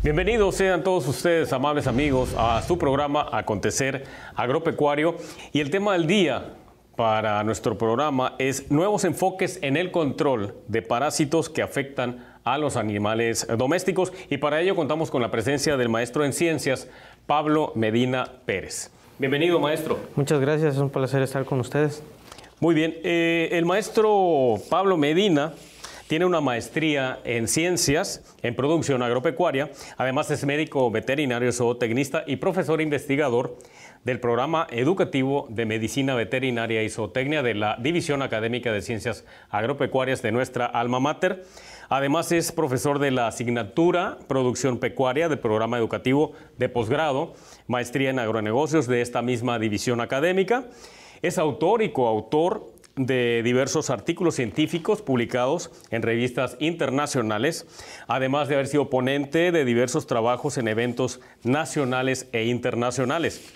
Bienvenidos sean todos ustedes, amables amigos, a su programa Acontecer Agropecuario. Y el tema del día para nuestro programa es nuevos enfoques en el control de parásitos que afectan a los animales domésticos. Y para ello contamos con la presencia del maestro en ciencias, Pablo Medina Pérez. Bienvenido, maestro. Muchas gracias, es un placer estar con ustedes. Muy bien, el maestro Pablo Medina tiene una maestría en ciencias en producción agropecuaria. Además es médico veterinario, zootecnista y profesor investigador del programa educativo de medicina veterinaria y zootecnia de la División Académica de Ciencias Agropecuarias de nuestra alma mater. Además es profesor de la asignatura Producción Pecuaria del programa educativo de posgrado, maestría en agronegocios de esta misma división académica. Es autor y coautor de diversos artículos científicos publicados en revistas internacionales, además de haber sido ponente de diversos trabajos en eventos nacionales e internacionales.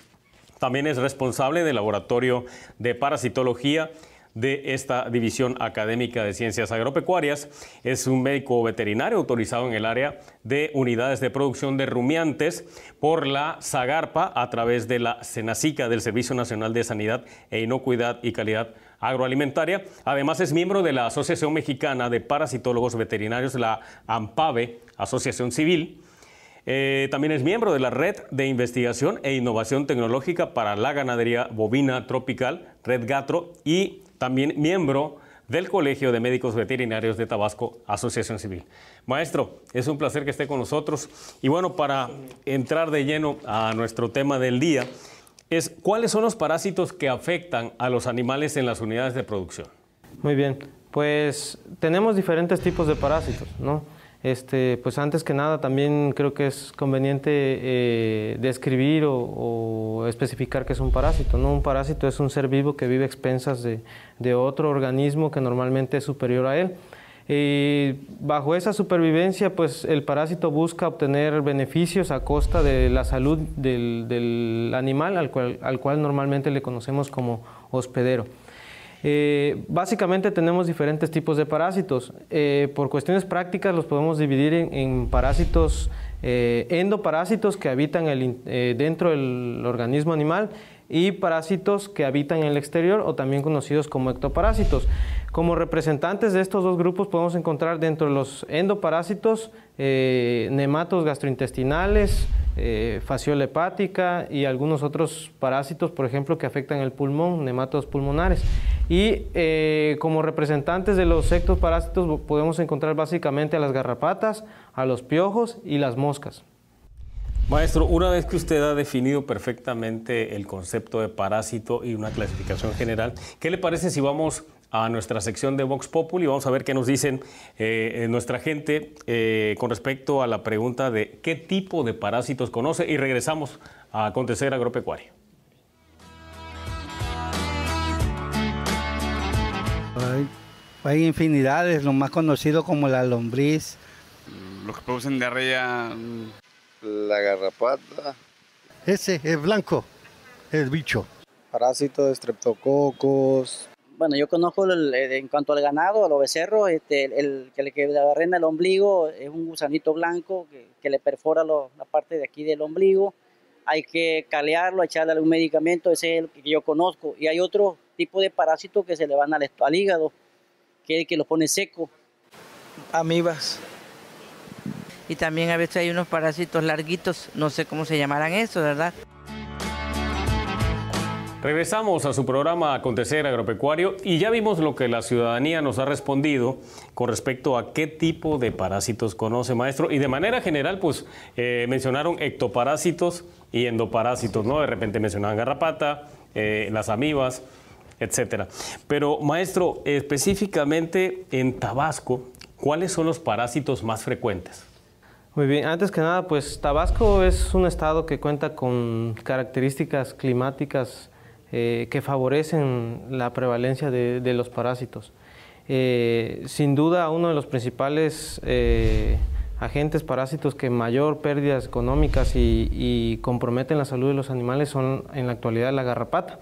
También es responsable del laboratorio de parasitología de esta División Académica de Ciencias Agropecuarias. Es un médico veterinario autorizado en el área de unidades de producción de rumiantes por la SAGARPA a través de la SENASICA del Servicio Nacional de Sanidad e Inocuidad y Calidad Agroalimentaria. Además es miembro de la Asociación Mexicana de Parasitólogos Veterinarios, la AMPAVE, Asociación Civil. También es miembro de la Red de Investigación e Innovación Tecnológica para la Ganadería Bovina Tropical, Red GATRO, y también miembro del Colegio de Médicos Veterinarios de Tabasco, Asociación Civil. Maestro, es un placer que esté con nosotros. Y bueno, para entrar de lleno a nuestro tema del día, ¿cuáles son los parásitos que afectan a los animales en las unidades de producción? Muy bien, pues tenemos diferentes tipos de parásitos, ¿no? Pues antes que nada también creo que es conveniente describir o especificar qué es un parásito, ¿no? Un parásito es un ser vivo que vive a expensas de otro organismo que normalmente es superior a él. Bajo esa supervivencia, pues el parásito busca obtener beneficios a costa de la salud del animal al cual normalmente le conocemos como hospedero. Básicamente tenemos diferentes tipos de parásitos. Por cuestiones prácticas los podemos dividir en parásitos endoparásitos que habitan dentro del organismo animal y parásitos que habitan en el exterior o también conocidos como ectoparásitos. Como representantes de estos dos grupos podemos encontrar dentro de los endoparásitos nematos gastrointestinales, fasciola hepática y algunos otros parásitos, por ejemplo, que afectan el pulmón, nematodos pulmonares. Y como representantes de los ectoparásitos podemos encontrar básicamente a las garrapatas, a los piojos y las moscas. Maestro, una vez que usted ha definido perfectamente el concepto de parásito y una clasificación general, ¿qué le parece si vamos a nuestra sección de Vox Populi? Vamos a ver qué nos dicen nuestra gente con respecto a la pregunta de qué tipo de parásitos conoce, y regresamos a Acontecer Agropecuario. Hay infinidades, lo más conocido como la lombriz. Los que producen diarrea. La garrapata. Ese es blanco, es bicho. Parásitos de estreptococos. Bueno, yo conozco en cuanto al ganado, a los becerros, el que le arrena el ombligo es un gusanito blanco que le perfora la parte de aquí del ombligo. Hay que calearlo, echarle algún medicamento, ese es el que yo conozco. Y hay otro tipo de parásitos que se le van al hígado, que es el que los pone seco. Amibas. Y también a veces hay unos parásitos larguitos, no sé cómo se llamarán eso, ¿verdad? Regresamos a su programa Acontecer Agropecuario y ya vimos lo que la ciudadanía nos ha respondido con respecto a qué tipo de parásitos conoce, maestro. Y de manera general, pues mencionaron ectoparásitos y endoparásitos, ¿no? De repente mencionaban garrapata, las amibas, etcétera. Pero, maestro, específicamente en Tabasco, ¿cuáles son los parásitos más frecuentes? Muy bien, antes que nada, pues Tabasco es un estado que cuenta con características climáticas que favorecen la prevalencia de los parásitos. Sin duda, uno de los principales agentes parásitos que mayor pérdidas económicas y comprometen la salud de los animales son en la actualidad la garrapata.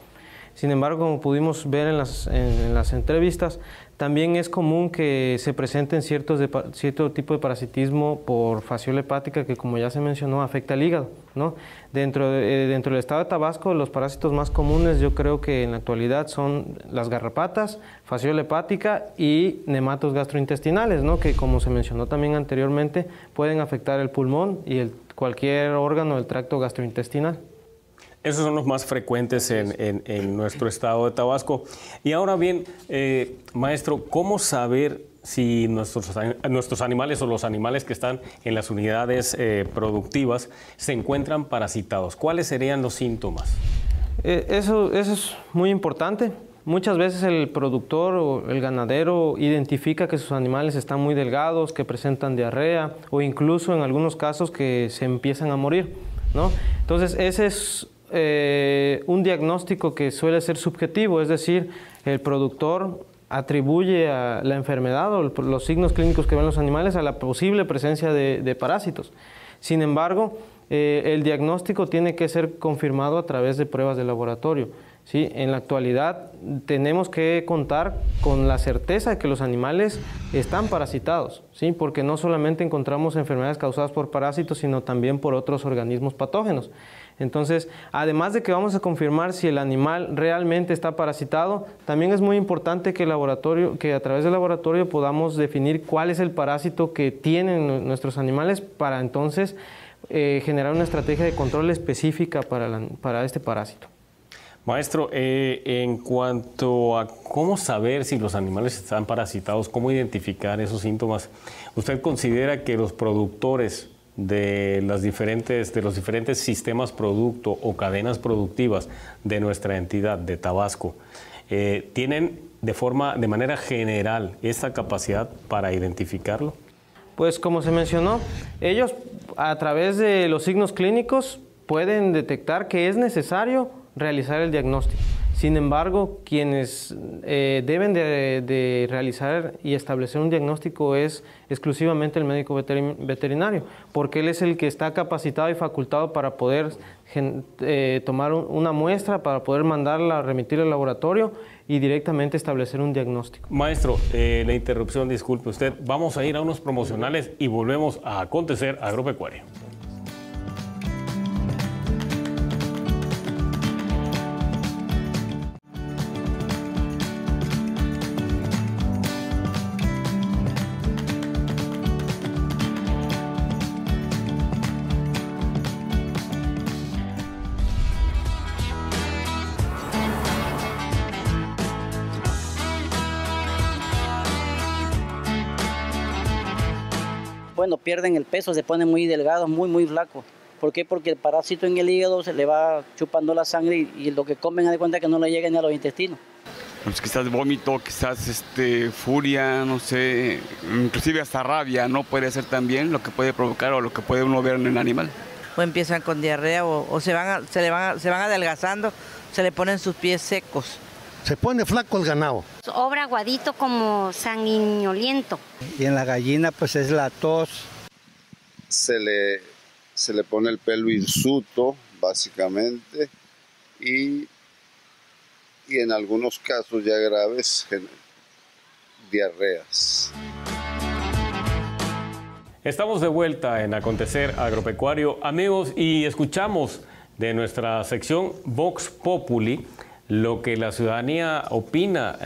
Sin embargo, como pudimos ver en las entrevistas, también es común que se presenten cierto tipo de parasitismo por fasciola hepática que, como ya se mencionó, afecta al hígado, ¿no? Dentro del estado de Tabasco, los parásitos más comunes yo creo que en la actualidad son las garrapatas, fasciola hepática y nematos gastrointestinales, ¿no? Que, como se mencionó también anteriormente, pueden afectar el pulmón y cualquier órgano del tracto gastrointestinal. Esos son los más frecuentes en nuestro estado de Tabasco. Y ahora bien, maestro, ¿cómo saber si nuestros animales o los animales que están en las unidades productivas se encuentran parasitados? ¿Cuáles serían los síntomas? Eso es muy importante. Muchas veces el productor o el ganadero identifica que sus animales están muy delgados, que presentan diarrea o incluso en algunos casos que se empiezan a morir, ¿no? Entonces ese es un diagnóstico que suele ser subjetivo, es decir, el productor atribuye a la enfermedad o los signos clínicos que ven los animales a la posible presencia de parásitos. Sin embargo, el diagnóstico tiene que ser confirmado a través de pruebas de laboratorio, ¿sí? En la actualidad tenemos que contar con la certeza de que los animales están parasitados, ¿sí? Porque no solamente encontramos enfermedades causadas por parásitos, sino también por otros organismos patógenos. Entonces, además de que vamos a confirmar si el animal realmente está parasitado, también es muy importante que a través del laboratorio podamos definir cuál es el parásito que tienen nuestros animales para entonces generar una estrategia de control específica para este parásito. Maestro, en cuanto a cómo saber si los animales están parasitados, cómo identificar esos síntomas, ¿usted considera que los productores de los diferentes sistemas producto o cadenas productivas de nuestra entidad de Tabasco tienen de manera general esta capacidad para identificarlo? Pues como se mencionó, ellos a través de los signos clínicos pueden detectar que es necesario realizar el diagnóstico. Sin embargo, quienes deben de realizar y establecer un diagnóstico es exclusivamente el médico veterinario, porque él es el que está capacitado y facultado para poder tomar una muestra, para poder mandarla a remitir al laboratorio y directamente establecer un diagnóstico. Maestro, la interrupción, disculpe usted. Vamos a ir a unos promocionales y volvemos a Acontecer Agropecuario. Bueno, pierden el peso, se ponen muy delgados, muy flacos. ¿Por qué? Porque el parásito en el hígado se le va chupando la sangre y lo que comen, de cuenta que no le llega ni a los intestinos. Pues quizás vómito, quizás furia, no sé, inclusive hasta rabia, ¿no? Puede ser también lo que puede provocar o lo que puede uno ver en el animal. O empiezan con diarrea o se van adelgazando, se le ponen sus pies secos. Se pone flaco el ganado. Obra aguadito como sanguinoliento. Y en la gallina pues es la tos. Se le pone el pelo hirsuto, básicamente, y en algunos casos ya graves, diarreas. Estamos de vuelta en Acontecer Agropecuario, amigos, y escuchamos de nuestra sección Vox Populi lo que la ciudadanía opina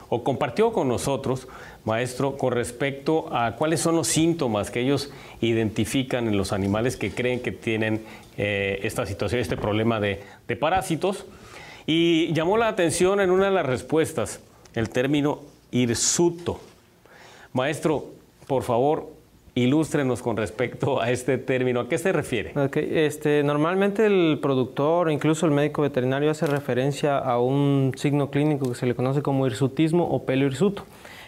o compartió con nosotros, maestro, con respecto a cuáles son los síntomas que ellos identifican en los animales que creen que tienen esta situación, este problema de parásitos. Y llamó la atención en una de las respuestas el término hirsuto. Maestro, por favor, ilústrenos con respecto a este término. ¿A qué se refiere? Okay. Normalmente el productor, incluso el médico veterinario, hace referencia a un signo clínico que se le conoce como hirsutismo o pelo hirsuto,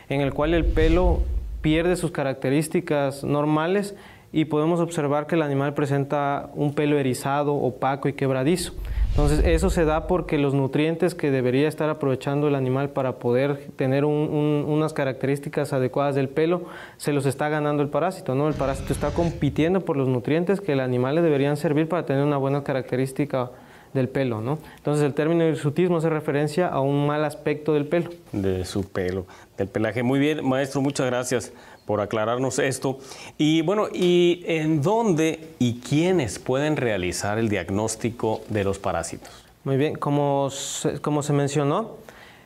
en el cual el pelo pierde sus características normales y podemos observar que el animal presenta un pelo erizado, opaco y quebradizo. Entonces eso se da porque los nutrientes que debería estar aprovechando el animal para poder tener unas características adecuadas del pelo, se los está ganando el parásito, ¿no? El parásito está compitiendo por los nutrientes que el animal le deberían servir para tener una buena característica del pelo, ¿no? Entonces el término hirsutismo hace referencia a un mal aspecto del pelo. De su pelo, del pelaje. Muy bien, maestro, muchas gracias por aclararnos esto. Y bueno, ¿y en dónde y quiénes pueden realizar el diagnóstico de los parásitos? Muy bien, como se mencionó,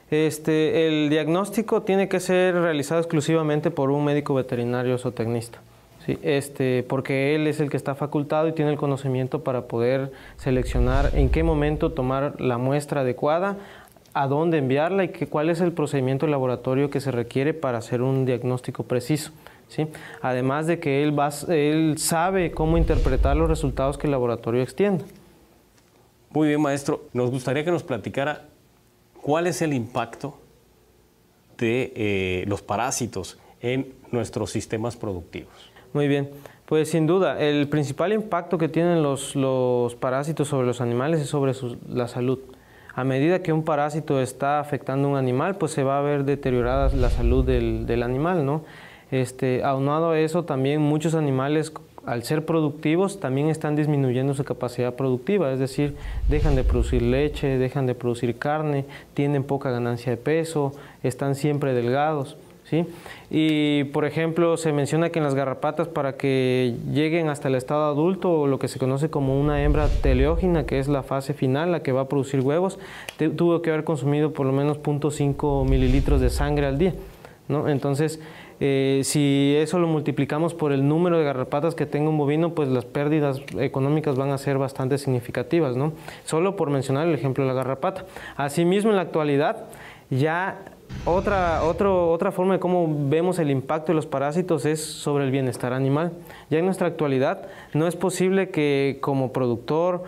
el diagnóstico tiene que ser realizado exclusivamente por un médico veterinario zootecnista. Sí, porque él es el que está facultado y tiene el conocimiento para poder seleccionar en qué momento tomar la muestra adecuada, a dónde enviarla y cuál es el procedimiento laboratorio que se requiere para hacer un diagnóstico preciso, ¿sí? Además de que él sabe cómo interpretar los resultados que el laboratorio extienda. Muy bien, maestro. Nos gustaría que nos platicara cuál es el impacto de los parásitos en nuestros sistemas productivos. Muy bien, pues sin duda, el principal impacto que tienen los parásitos sobre los animales es sobre la salud. A medida que un parásito está afectando a un animal, pues se va a ver deteriorada la salud del animal, ¿no? Aunado a eso, también muchos animales, al ser productivos, también están disminuyendo su capacidad productiva, es decir, dejan de producir leche, dejan de producir carne, tienen poca ganancia de peso, están siempre delgados, ¿sí? Y, por ejemplo, se menciona que en las garrapatas, para que lleguen hasta el estado adulto, o lo que se conoce como una hembra teleógena, que es la fase final, la que va a producir huevos, tuvo que haber consumido por lo menos 0.5 mililitros de sangre al día, ¿no? Entonces, si eso lo multiplicamos por el número de garrapatas que tenga un bovino, pues las pérdidas económicas van a ser bastante significativas, ¿no? Solo por mencionar el ejemplo de la garrapata. Asimismo, en la actualidad, ya otra forma de cómo vemos el impacto de los parásitos es sobre el bienestar animal. Ya en nuestra actualidad no es posible que como productor,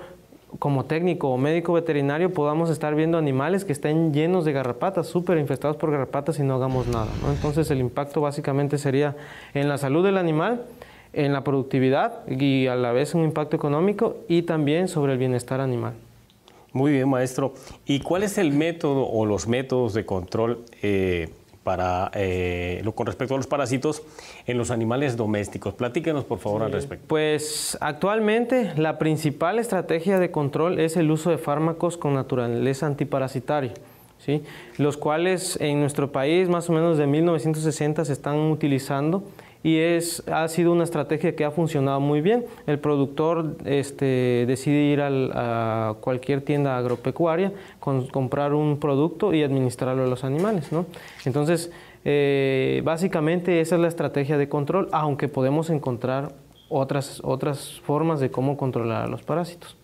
como técnico o médico veterinario podamos estar viendo animales que estén llenos de garrapatas, súper infestados por garrapatas y no hagamos nada, ¿no? Entonces el impacto básicamente sería en la salud del animal, en la productividad y a la vez un impacto económico y también sobre el bienestar animal. Muy bien, maestro. ¿Y cuál es el método o los métodos de control con respecto a los parásitos en los animales domésticos? Platíquenos, por favor, al respecto. Pues actualmente la principal estrategia de control es el uso de fármacos con naturaleza antiparasitaria, ¿sí? Los cuales en nuestro país más o menos de 1960 se están utilizando y ha sido una estrategia que ha funcionado muy bien. El productor decide ir a cualquier tienda agropecuaria, comprar un producto y administrarlo a los animales, ¿no? Entonces, básicamente esa es la estrategia de control, aunque podemos encontrar otras formas de cómo controlar a los parásitos.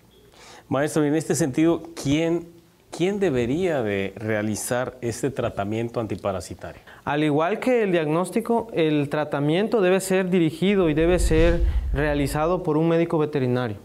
Maestro, y en este sentido, ¿quién debería de realizar este tratamiento antiparasitario? Al igual que el diagnóstico, el tratamiento debe ser dirigido y debe ser realizado por un médico veterinario,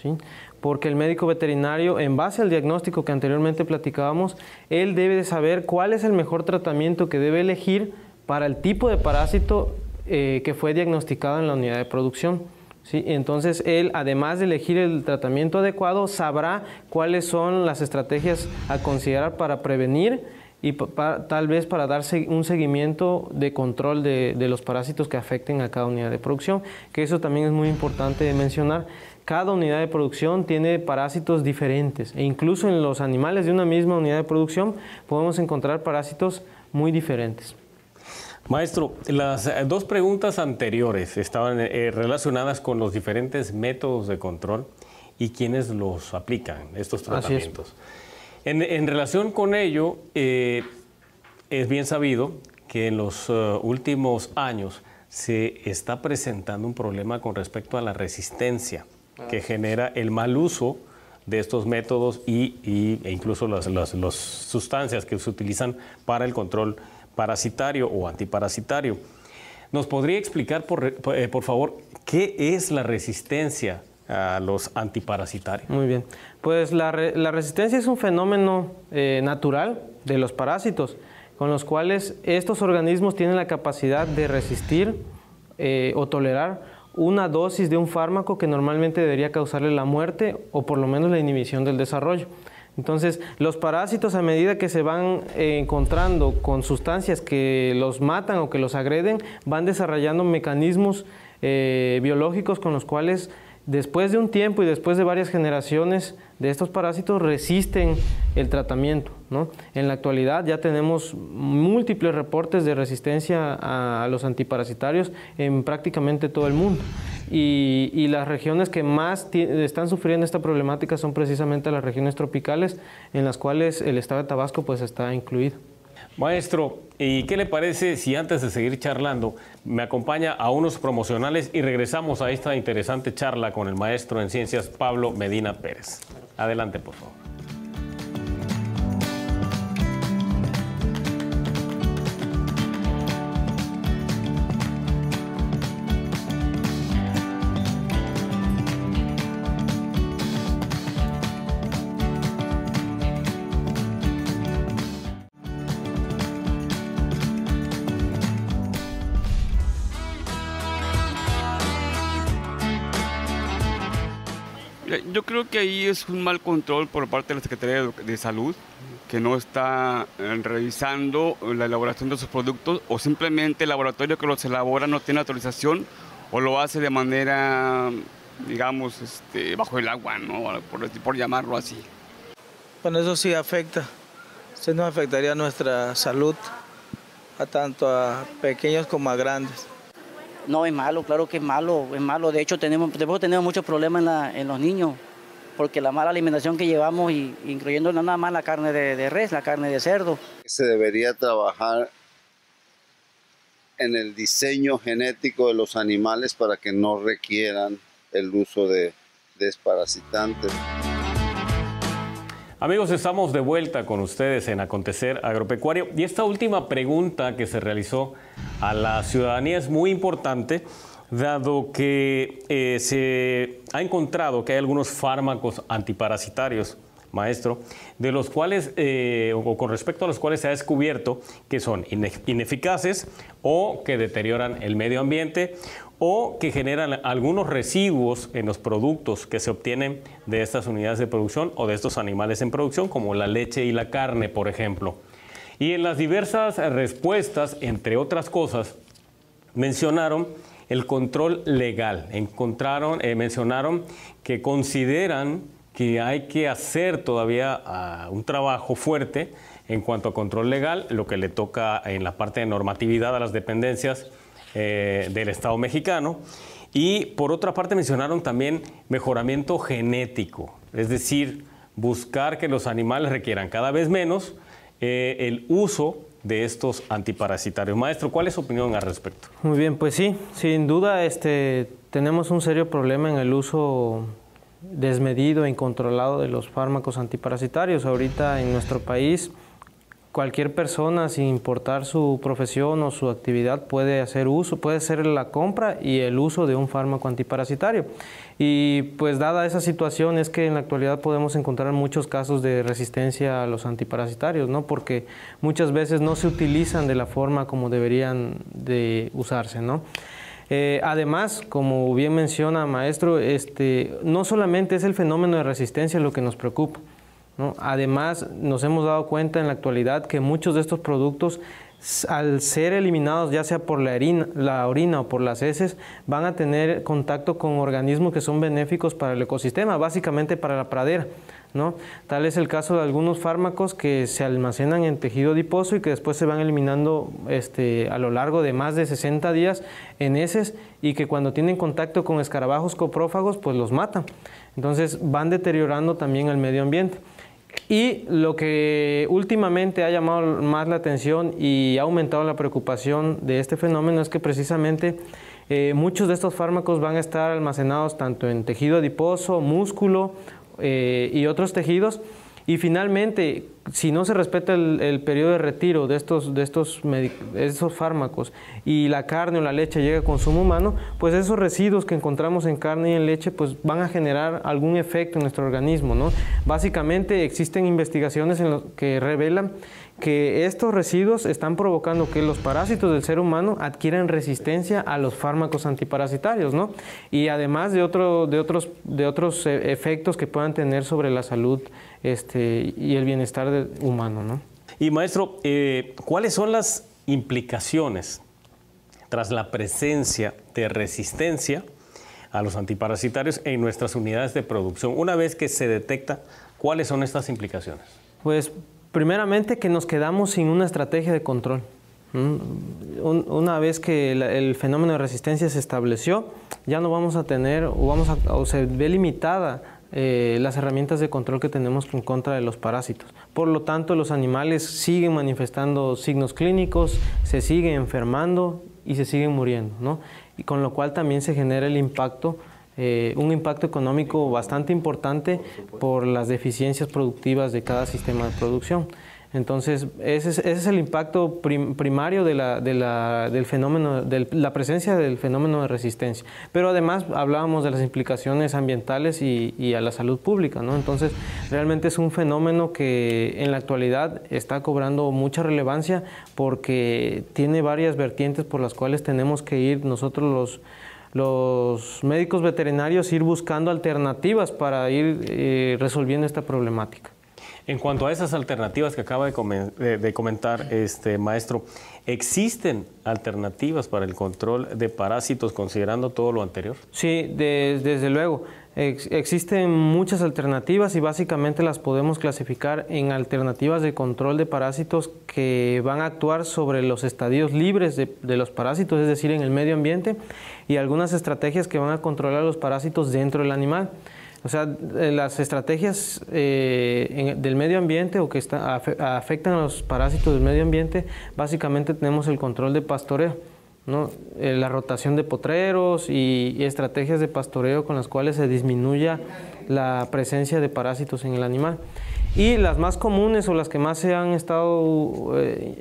¿sí? Porque el médico veterinario, en base al diagnóstico que anteriormente platicábamos, él debe de saber cuál es el mejor tratamiento que debe elegir para el tipo de parásito que fue diagnosticado en la unidad de producción. ¿Sí? Entonces él, además de elegir el tratamiento adecuado, sabrá cuáles son las estrategias a considerar para prevenir y tal vez para darse un seguimiento de control de los parásitos que afecten a cada unidad de producción, que eso también es muy importante mencionar. Cada unidad de producción tiene parásitos diferentes e incluso en los animales de una misma unidad de producción podemos encontrar parásitos muy diferentes. Maestro, las dos preguntas anteriores estaban relacionadas con los diferentes métodos de control y quiénes los aplican, estos tratamientos. En relación con ello, es bien sabido que en los últimos años se está presentando un problema con respecto a la resistencia que genera el mal uso de estos métodos e incluso las sustancias que se utilizan para el control parasitario o antiparasitario. ¿Nos podría explicar, por favor, qué es la resistencia a los antiparasitarios? Muy bien. Pues la resistencia es un fenómeno natural de los parásitos, con los cuales estos organismos tienen la capacidad de resistir o tolerar una dosis de un fármaco que normalmente debería causarle la muerte o por lo menos la inhibición del desarrollo. Entonces, los parásitos, a medida que se van encontrando con sustancias que los matan o que los agreden, van desarrollando mecanismos biológicos con los cuales, después de un tiempo y después de varias generaciones, de estos parásitos resisten el tratamiento, ¿no? En la actualidad ya tenemos múltiples reportes de resistencia a los antiparasitarios en prácticamente todo el mundo. Y las regiones que más están sufriendo esta problemática son precisamente las regiones tropicales, en las cuales el estado de Tabasco pues está incluido. Maestro, ¿y qué le parece si antes de seguir charlando me acompaña a unos promocionales y regresamos a esta interesante charla con el maestro en ciencias Pablo Medina Pérez? Adelante, por favor. Yo creo que ahí es un mal control por parte de la Secretaría de Salud, que no está revisando la elaboración de sus productos, o simplemente el laboratorio que los elabora no tiene autorización o lo hace de manera, digamos, bajo el agua, ¿no? Por llamarlo así. Bueno, eso sí afecta. Eso nos afectaría nuestra salud, tanto a pequeños como a grandes. No, es malo, claro que es malo, es malo. De hecho, tenemos muchos problemas en los niños, porque la mala alimentación que llevamos, incluyendo nada más la carne de res, la carne de cerdo. Se debería trabajar en el diseño genético de los animales para que no requieran el uso de desparasitantes. Amigos, estamos de vuelta con ustedes en Acontecer Agropecuario y esta última pregunta que se realizó a la ciudadanía es muy importante, dado que se ha encontrado que hay algunos fármacos antiparasitarios, maestro, de los cuales, o con respecto a los cuales se ha descubierto que son ineficaces o que deterioran el medio ambiente o que generan algunos residuos en los productos que se obtienen de estas unidades de producción o de estos animales en producción, como la leche y la carne, por ejemplo. Y en las diversas respuestas, entre otras cosas, mencionaron el control legal. Mencionaron que consideran que hay que hacer todavía un trabajo fuerte en cuanto a control legal, lo que le toca en la parte de normatividad a las dependencias del Estado mexicano. Y por otra parte mencionaron también mejoramiento genético, es decir, buscar que los animales requieran cada vez menos el uso de estos antiparasitarios. Maestro, ¿cuál es su opinión al respecto? Muy bien, pues sí, sin duda tenemos un serio problema en el uso desmedido e incontrolado de los fármacos antiparasitarios. Ahorita en nuestro país, cualquier persona, sin importar su profesión o su actividad, puede hacer la compra y el uso de un fármaco antiparasitario. Y pues dada esa situación es que en la actualidad podemos encontrar muchos casos de resistencia a los antiparasitarios, ¿no? Porque muchas veces no se utilizan de la forma como deberían de usarse, ¿no? Además, como bien menciona, maestro, no solamente es el fenómeno de resistencia lo que nos preocupa, ¿no? Además, nos hemos dado cuenta en la actualidad que muchos de estos productos, al ser eliminados ya sea por la orina o por las heces, van a tener contacto con organismos que son benéficos para el ecosistema, básicamente para la pradera, ¿no? Tal es el caso de algunos fármacos que se almacenan en tejido adiposo y que después se van eliminando a lo largo de más de 60 días en heces, y que cuando tienen contacto con escarabajos coprófagos pues los matan. Entonces van deteriorando también el medio ambiente. Y lo que últimamente ha llamado más la atención y ha aumentado la preocupación de este fenómeno es que precisamente muchos de estos fármacos van a estar almacenados tanto en tejido adiposo, músculo y otros tejidos. Y finalmente, si no se respeta el periodo de retiro de estos fármacos y la carne o la leche llega a consumo humano, pues esos residuos que encontramos en carne y en leche pues van a generar algún efecto en nuestro organismo, ¿no? Básicamente existen investigaciones que revelan que estos residuos están provocando que los parásitos del ser humano adquieran resistencia a los fármacos antiparasitarios, ¿no? Y además de otros efectos que puedan tener sobre la salud y el bienestar humano, ¿no? Y maestro, ¿cuáles son las implicaciones tras la presencia de resistencia a los antiparasitarios en nuestras unidades de producción. Una vez que se detecta, ¿cuáles son estas implicaciones? Pues primeramente que nos quedamos sin una estrategia de control. Una vez que el fenómeno de resistencia se estableció, ya no vamos a tener o se ve limitada las herramientas de control que tenemos en contra de los parásitos. Por lo tanto, los animales siguen manifestando signos clínicos, se siguen enfermando y se siguen muriendo, ¿no? Y con lo cual también se genera el impacto, un impacto económico bastante importante por las deficiencias productivas de cada sistema de producción. Entonces, ese es el impacto primario del fenómeno, de la presencia del fenómeno de resistencia. Pero además hablábamos de las implicaciones ambientales y a la salud pública, ¿no? Entonces, realmente es un fenómeno que en la actualidad está cobrando mucha relevancia porque tiene varias vertientes por las cuales tenemos que ir nosotros los médicos veterinarios ir buscando alternativas para ir resolviendo esta problemática. En cuanto a esas alternativas que acaba de comentar, maestro, ¿existen alternativas para el control de parásitos considerando todo lo anterior? Sí, desde luego. Existen muchas alternativas y básicamente las podemos clasificar en alternativas de control de parásitos que van a actuar sobre los estadios libres de los parásitos, es decir, en el medio ambiente, y algunas estrategias que van a controlar los parásitos dentro del animal. O sea, las estrategias del medio ambiente o que afectan a los parásitos del medio ambiente, básicamente tenemos el control de pastoreo, ¿no? La rotación de potreros y estrategias de pastoreo con las cuales se disminuya la presencia de parásitos en el animal. Y las más comunes o las que más se han estado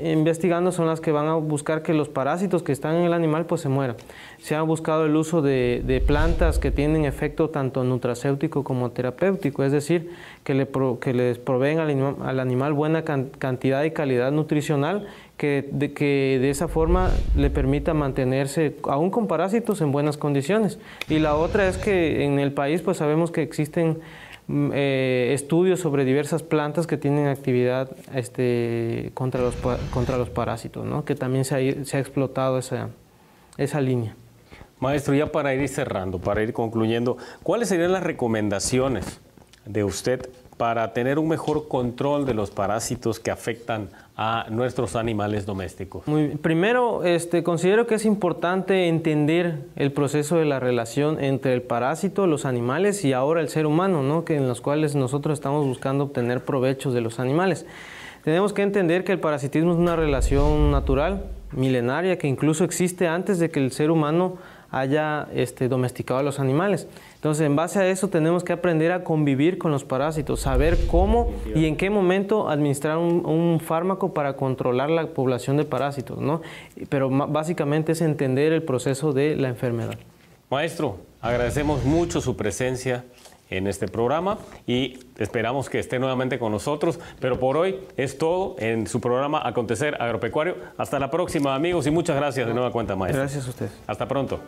investigando son las que van a buscar que los parásitos que están en el animal pues se mueran. Se ha buscado el uso de plantas que tienen efecto tanto nutracéutico como terapéutico, es decir, que les proveen al animal buena cantidad y calidad nutricional que de esa forma le permita mantenerse, aún con parásitos, en buenas condiciones. Y la otra es que en el país pues sabemos que existen estudios sobre diversas plantas que tienen actividad contra los parásitos, ¿no? Que también se ha explotado esa línea. Maestro, ya para ir cerrando, para ir concluyendo, ¿cuáles serían las recomendaciones de usted para tener un mejor control de los parásitos que afectan a nuestros animales domésticos? Primero, considero que es importante entender el proceso de la relación entre el parásito, los animales y ahora el ser humano, ¿no? En los cuales nosotros estamos buscando obtener provechos de los animales. Tenemos que entender que el parasitismo es una relación natural, milenaria, que incluso existe antes de que el ser humano haya domesticado a los animales. Entonces, en base a eso tenemos que aprender a convivir con los parásitos, saber cómo y en qué momento administrar un fármaco para controlar la población de parásitos, ¿no? Pero básicamente es entender el proceso de la enfermedad. Maestro, agradecemos mucho su presencia en este programa y esperamos que esté nuevamente con nosotros, pero por hoy es todo en su programa Acontecer Agropecuario. Hasta la próxima, amigos, y muchas gracias de nueva cuenta, maestro. Gracias a usted. Hasta pronto.